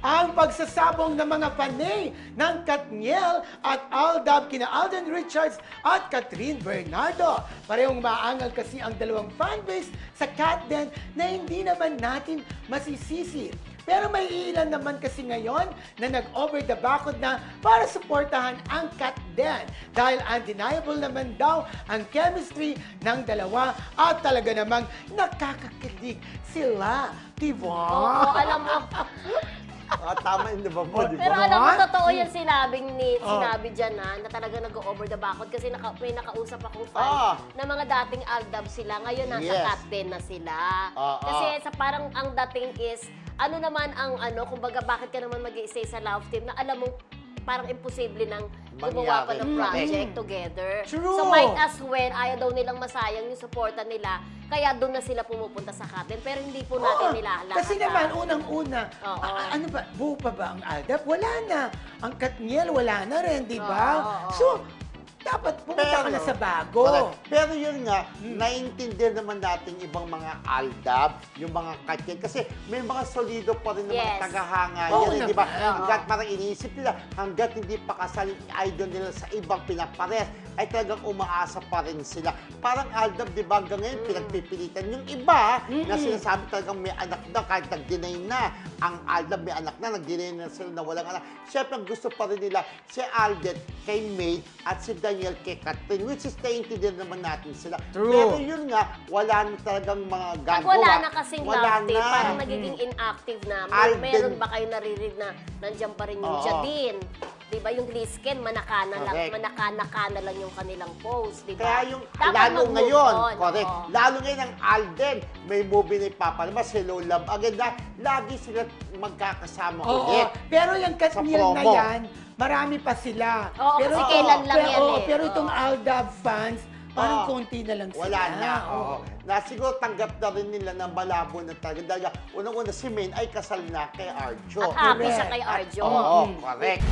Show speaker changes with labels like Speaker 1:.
Speaker 1: ang pagsasabong ng mga panay ng Katniel at Aldab kina Alden Richards at Catherine Bernardo. Parehong maangal kasi ang dalawang fanbase sa Katden na hindi naman natin masisisi. Pero may ilan naman kasi ngayon na nag-over the backod na para suportahan ang Katden. Dahil undeniable naman daw ang chemistry ng dalawa at talaga namang nakakakilig sila. Diba?
Speaker 2: Oo, alam mo.
Speaker 3: Tama yun, diba po?
Speaker 2: Pero alam mo, totoo yung sinabi dyan na talaga nag-over the backod kasi may nakausap akong fan na mga dating Aldab sila. Ngayon nasa Katden na sila. Kasi sa parang ang dating is, ano naman ang kumbaga bakit ka naman mag-i-stay sa love team na alam mo parang imposible nang gumawa pa ng project together.
Speaker 1: True.
Speaker 2: So might as well, ayaw daw nilang masayang yung supporta nila, kaya doon na sila pumupunta sa Katden. Pero hindi po natin nilalahat.
Speaker 1: Kasi naman, unang-una, ano ba, buo pa ba ang Aldab? Wala na. Ang Katniel, wala na rin, di ba? So, dapat pumunta ka na sa bago.
Speaker 3: Correct. Pero yun nga, naiintindihan naman natin ibang mga Aldab, yung mga Katniel. Kasi may mga solido pa rin ng mga tagahanga yan, di ba? Hanggat parang iniisip nila, hanggat hindi pa kasal yung idol nila sa ibang pinapares, ay talagang umaasa pa rin sila. Parang Aldab, di ba, hanggang ngayon, pinagpipilitan. Yung iba, na sinasabi talagang may anak na, kahit nag-deny na, ang Aldab may anak na, nag-deny na sila na walang anak. Siyempre, ang gusto pa rin nila, si Alden kay May at si Daniel kay Catherine, which is naiintindihan naman natin sila.
Speaker 1: True.
Speaker 3: Pero yun nga, wala na talagang mga gagawa.
Speaker 2: Wala na kasing love team, parang nagiging inactive na. Meron ba kayo naririnig na nandiyan pa rin yung Jadine? Diba yung Lisken, manakana lang yung kanilang post, diba?
Speaker 3: Kaya yung,
Speaker 2: dapat
Speaker 3: lalo ngayon, correct, lalo ngayon ang Alden, may movie na ipapalabas, Hello Love Again, na lagi sila magkakasama ulit.
Speaker 1: Pero yung Katniel na yan, marami pa sila.
Speaker 2: Pero kasi kailan lang yan
Speaker 1: Pero itong Aldab fans, parang konti na lang sila.
Speaker 3: Wala na. Na siguro tanggap na rin nila na malabo na talaga. Dahil unang-una si Maine ay kasal na kay Arjo.
Speaker 2: At happy siya kay Arjo.
Speaker 3: Oo, correct.